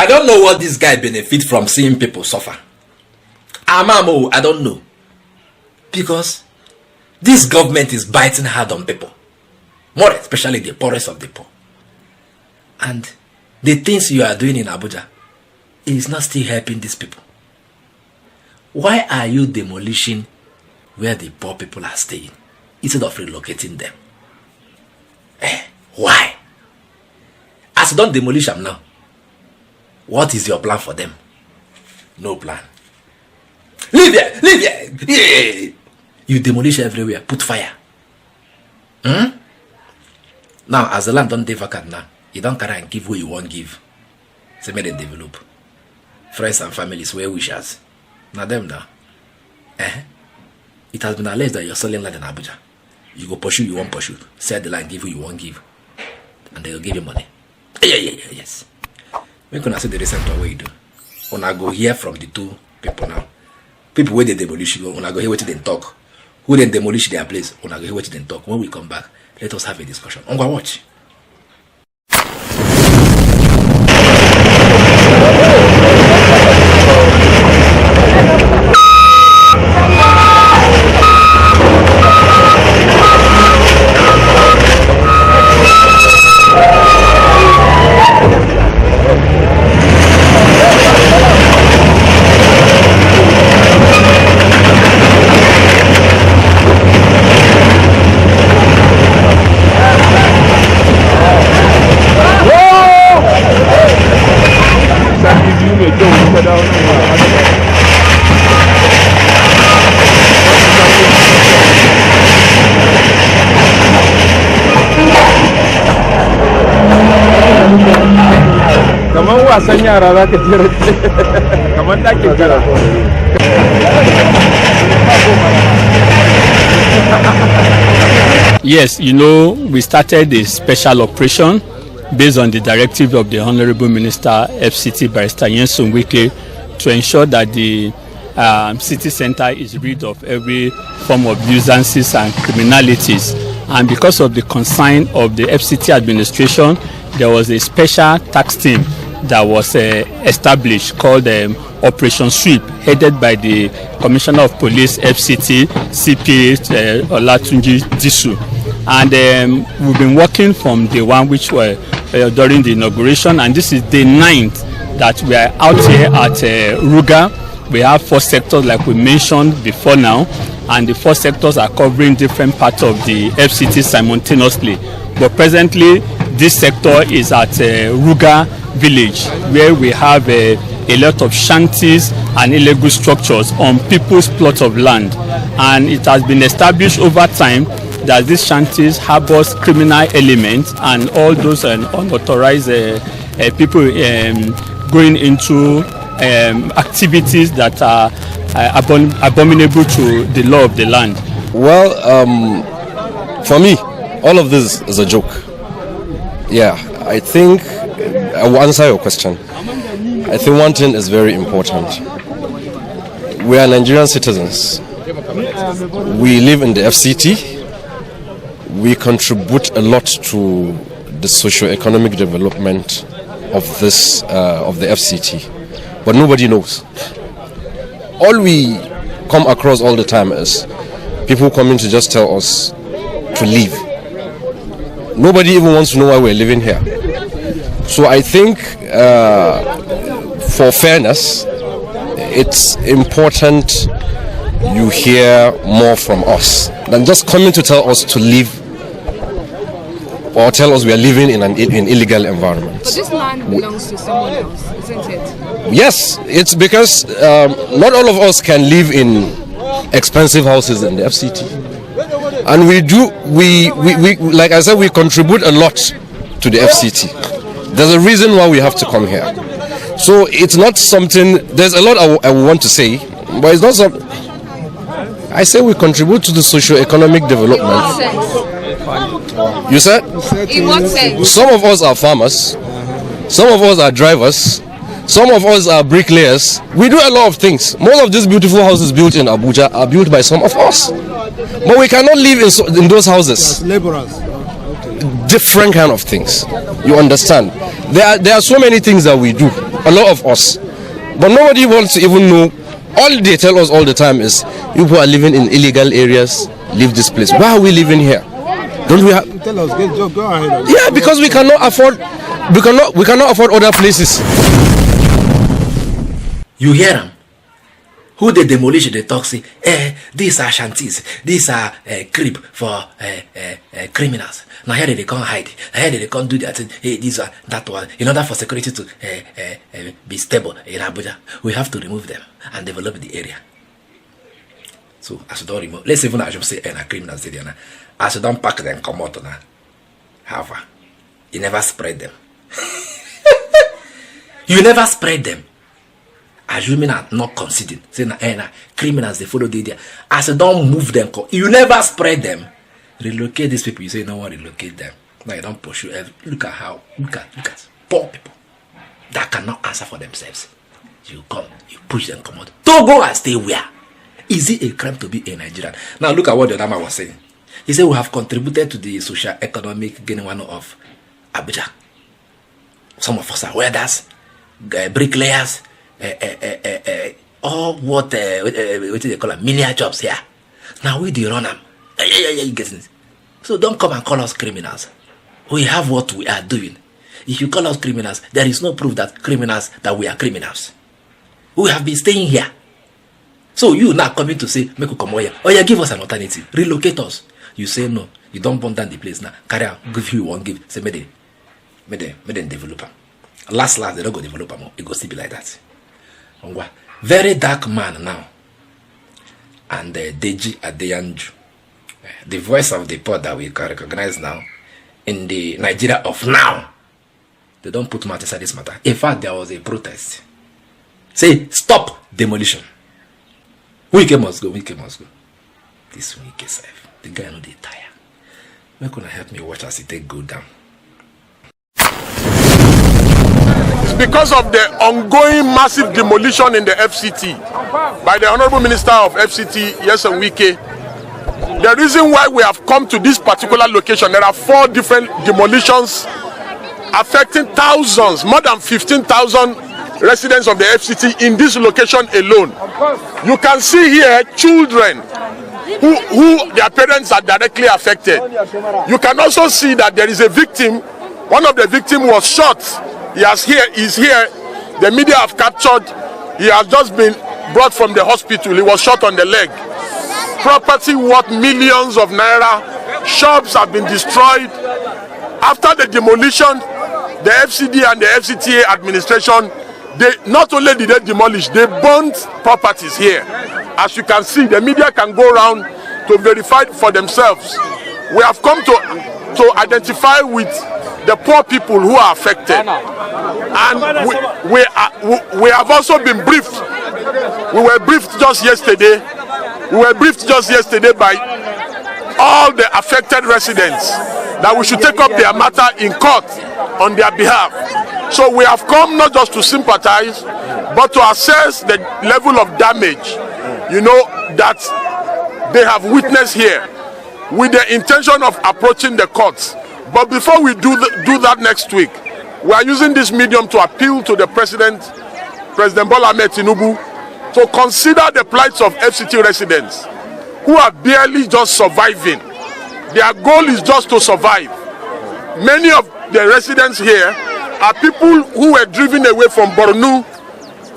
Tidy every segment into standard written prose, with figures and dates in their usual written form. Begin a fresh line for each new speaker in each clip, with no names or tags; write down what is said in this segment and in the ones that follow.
I don't know what this guy benefits from seeing people suffer. Amamo, I don't know. Because this government is biting hard on people. More especially the poorest of the poor. And the things you are doing in Abuja is not still helping these people. Why are you demolishing where the poor people are staying instead of relocating them? Why? As you don't demolish them now, what is your plan for them? No plan. Leave here! Leave here! Yeah. You demolish everywhere, put fire. Now, as the land don't dey vacant now, you don't carry and give where you won't give. So make them develop. Friends and families, well wishers. Now them now. It has been alleged that you're selling land in Abuja. You go pursue, you won't pursue. Sell the land, give who you won't give. And they'll give you money. Yes. We can see the recent way you do. When I go hear from the two people now. People where they demolish you, when I go hear what they talk. Who then demolish their place, when I go hear what they talk. When we come back, let us have a discussion. I'm going to watch.
Yes, you know, we started a special operation based on the directive of the Honorable Minister FCT Barrister Nyesom Wike to ensure that the city center is rid of every form of nuisances and criminalities. And because of the concern of the FCT administration, there was a special task team that was established called Operation Sweep, headed by the Commissioner of Police FCT, CP Olatunji Disu. And we've been working from day one, which were during the inauguration, and this is day 9th that we are out here at Ruga. We have 4 sectors like we mentioned before now, and the 4 sectors are covering different parts of the FCT simultaneously. But presently, this sector is at Ruga village, where we have a lot of shanties and illegal structures on people's plots of land. And it has been established over time that these shanties harbors criminal elements and all those unauthorized people going into activities that are abominable to the law of the land.
Well, for me, all of this is a joke. Yeah, I think I will answer your question. I think one thing is very important. We are Nigerian citizens. We live in the FCT. We contribute a lot to the socio-economic development of this of the FCT, but nobody knows. All we come across all the time is people coming to just tell us to leave. Nobody even wants to know why we're living here. So I think for fairness, it's important you hear more from us than just coming to tell us to leave or tell us we are living in an illegal environment. But
this land belongs to someone else, isn't it?
Yes, it's because not all of us can live in expensive houses in the FCT. And we like I said, we contribute a lot to the FCT. There's a reason why we have to come here. So it's not something, there's a lot I want to say, but it's not something. I say we contribute to the socio-economic development. You said?
In what sense?
Some of us are farmers, some of us are drivers, some of us are bricklayers. We do a lot of things. Most of these beautiful houses built in Abuja are built by some of us. But we cannot live in those houses.
Laborers.
Different kind of things. You understand? There are so many things that we do. a lot of us. But nobody wants to even know. All they tell us all the time is, people are living in illegal areas, leave this place. Why are we living here? Don't we have...
Tell us, go ahead.
Yeah, because we cannot afford other places.
You hear them? Who they demolish, they talk, say, these are shanties, these are crib for criminals. Now here they can't hide, here they can't do that. Hey, these are that one. In order for security to be stable in Abuja, we have to remove them and develop the area. So as you don't remove, let's even as you say, criminals, as you don't pack them, come out now. However, you never spread them. You never spread them. Assuming are not conceding, saying criminals they follow the idea. As you don't move them, you never spread them. Relocate these people. You say no one relocate them. Now you don't pursue. Look at poor people that cannot answer for themselves. You come, you push them, come out. Don't go and stay where. Is it a crime to be a Nigerian? Now look at what the other man was saying. He said we have contributed to the social economic gain one of Abuja. Some of us are welders, bricklayers. All what do they call them? Menial jobs here. Now we do run them. You get it? So don't come and call us criminals. We have what we are doing. If you call us criminals, there is no proof that we are criminals. We have been staying here. So you now coming to say, make we come here. Oh yeah, give us an alternative. Relocate us. You say no. You don't burn down the place now. Carry on. Give you one give. Say me them develop them. Last they don't go develop them. It go still be like that. Very dark man now, and Deji Adeyanju, the voice of the poor that we can recognize now in the Nigeria of now. They don't put mouth inside this matter. In fact, there was a protest. Say stop demolition. Wike must go. This Wike self, the guy no dey tire. Where could I help me watch as it take go down?
Because of the ongoing massive demolition in the FCT by the Honorable Minister of FCT, Nyesom Wike. The reason why we have come to this particular location, there are 4 different demolitions affecting thousands, more than 15,000 residents of the FCT in this location alone. You can see here children who their parents are directly affected. You can also see that there is a victim. One of the victims was shot. He's here. The media have captured. He has just been brought from the hospital. He was shot on the leg. Property worth millions of naira. Shops have been destroyed. After the demolition, the FCD and the FCTA administration, they not only did they demolish, they burnt properties here. As you can see, the media can go around to verify for themselves. We have come to identify with the poor people who are affected, and we have also been briefed. We were briefed just yesterday. By all the affected residents that we should take up their matter in court on their behalf. So we have come not just to sympathize, but to assess the level of damage, that they have witnessed here, with the intention of approaching the courts. But before we do that next week, we are using this medium to appeal to the President Bola Ahmed Tinubu, to consider the plights of FCT residents who are barely just surviving. Their goal is just to survive. Many of the residents here are people who were driven away from Borno,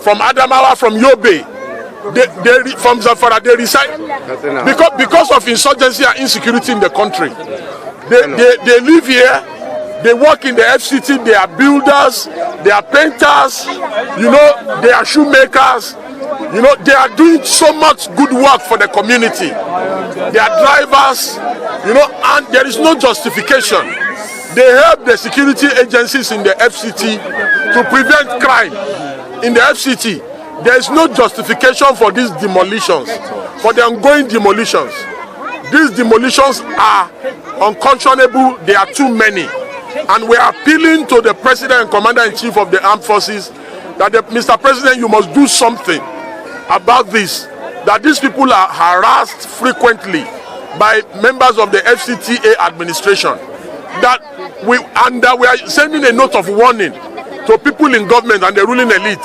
from Adamawa, from Yobe. From Zamfara, they reside because of insurgency and insecurity in the country. They live here, they work in the FCT, they are builders, they are painters, they are shoemakers, they are doing so much good work for the community. They are drivers, and there is no justification. They help the security agencies in the FCT to prevent crime in the FCT. There is no justification for these demolitions, for the ongoing demolitions. These demolitions are unconscionable. They are too many. And we are appealing to the President and Commander-in-Chief of the Armed Forces that, Mr. President, you must do something about this. That these people are harassed frequently by members of the FCTA administration. We are sending a note of warning to people in government and the ruling elite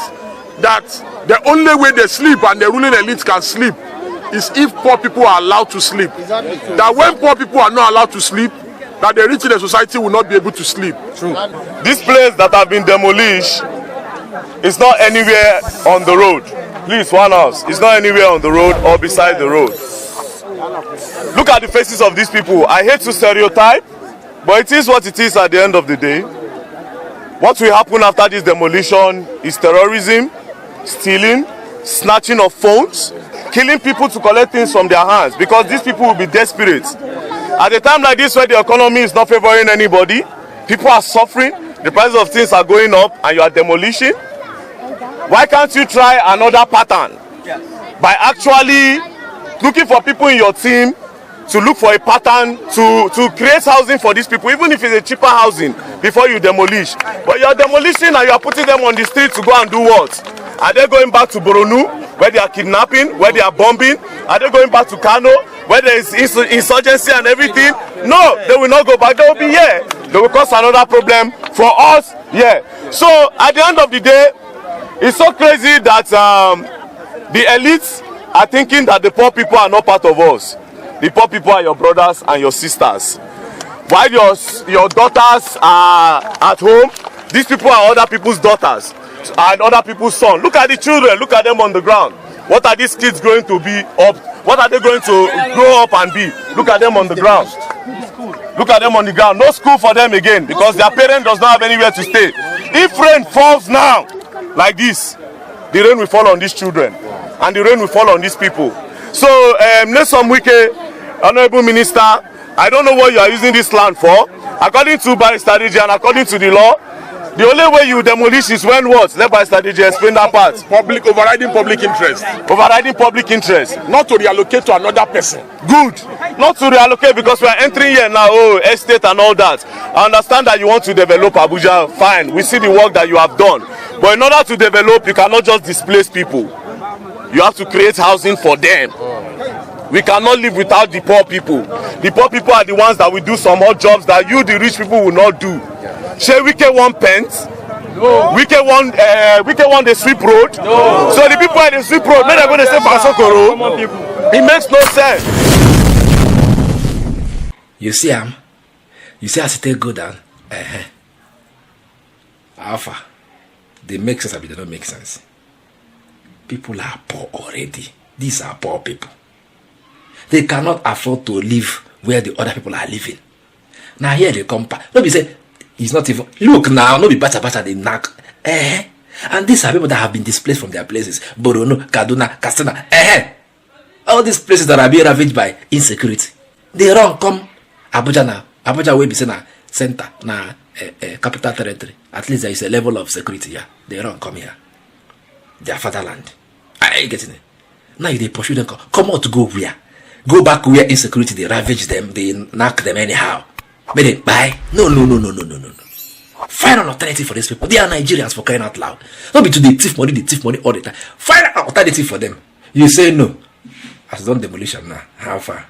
that the only way they sleep and the ruling elite can sleep is if poor people are allowed to sleep. That when poor people are not allowed to sleep, that the rich in the society will not be able to sleep.
True. This place that have been demolished is not anywhere on the road. Please, one house. It's not anywhere on the road or beside the road. Look at the faces of these people. I hate to stereotype, but it is what it is at the end of the day. What will happen after this demolition is terrorism, stealing, snatching of phones, killing people to collect things from their hands, because these people will be desperate. At a time like this where the economy is not favoring anybody, people are suffering, the prices of things are going up, and you are demolishing. Why can't you try another pattern by actually looking for people in your team to look for a pattern to create housing for these people, even if it's a cheaper housing, before you demolish? But you are demolishing and you are putting them on the street to go and do what? Are they going back to Boronu, where they are kidnapping, where they are bombing? Are they going back to Kano, where there is insurgency and everything? No, they will not go back. They will be here. They will cause another problem for us here. So at the end of the day, it's so crazy that the elites are thinking that the poor people are not part of us. The poor people are your brothers and your sisters. While your daughters are at home, these people are other people's daughters and other people's sons. Look at the children, look at them on the ground. What are these kids going to be up? What are they going to grow up and be? Look at them on the ground. Look at them on the ground. No school for them again because their parent does not have anywhere to stay. If rain falls now like this, the rain will fall on these children and the rain will fall on these people. So Nyesom Wike, Honorable Minister, I don't know what you are using this land for. According to Barrister and according to the law, the only way you demolish is when what? Let Barrister explain that part.
Overriding public interest.
Overriding public interest.
Not to reallocate to another person.
Good. Not to reallocate because we are entering here now, estate and all that. I understand that you want to develop Abuja, fine. We see the work that you have done. But in order to develop, you cannot just displace people. You have to create housing for them. We cannot live without the poor people. The poor people are the ones that will do some odd jobs that you, the rich people, will not do. Shey Wike want pens? No. Wike want the sweep road? No. So the people at the sweep road, when they're going to say Basokoro, it makes no sense.
You see as it go down. Alpha, they make sense, but they don't make sense. People are poor already. These are poor people. They cannot afford to live where the other people are living. Now here they come back. Nobody say it's not even. Look now, nobody better they knock. And these are people that have been displaced from their places. Borno, Kaduna, Katsina. All these places that are being ravaged by insecurity. They run come Abuja now. Abuja will be na center na capital territory. At least there is a level of security here. They run come here. Their fatherland. Are you getting it? Now they pursue them. Come out to go where? Go back where insecurity, they ravage them, they knock them anyhow. May they buy? No. Find an alternative for these people. They are Nigerians, for crying out loud. Don't be to the thief money all the time. Find an alternative for them. You say no. As done demolition now. How far?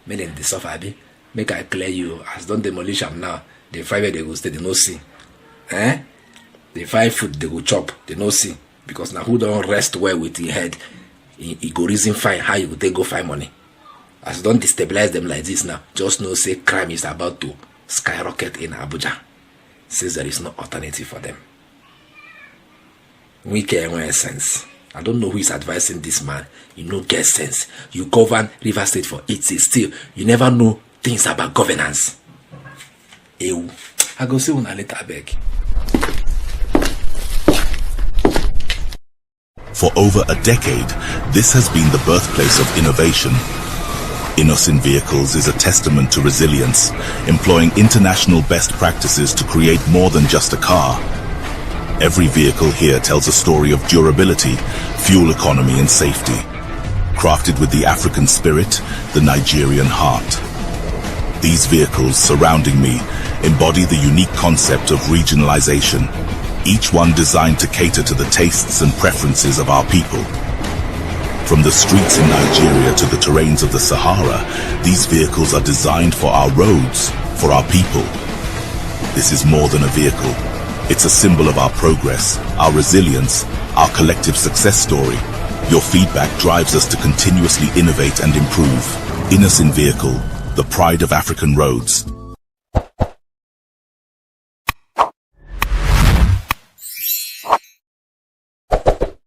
May them they suffer, abi? Make I clear you. As done demolition now. They find where they go stay, they no see. They find food, they go chop, they no see. Because now who don't rest well with the head, he go reason fine how you go take go find money. As don't destabilize them like this now, just know say crime is about to skyrocket in Abuja. Says there is no alternative for them. We can sense. I don't know who is advising this man. You know, get sense. You govern River State for 8 years still. You never know things about governance. Ew. I go see una later, beg.
For over a decade, this has been the birthplace of innovation. Innoson Vehicles is a testament to resilience, employing international best practices to create more than just a car. Every vehicle here tells a story of durability, fuel economy and safety. Crafted with the African spirit, the Nigerian heart. These vehicles surrounding me embody the unique concept of regionalization, each one designed to cater to the tastes and preferences of our people. From the streets in Nigeria to the terrains of the Sahara, these vehicles are designed for our roads, for our people. This is more than a vehicle. It's a symbol of our progress, our resilience, our collective success story. Your feedback drives us to continuously innovate and improve. Innoson vehicle, the pride of African roads.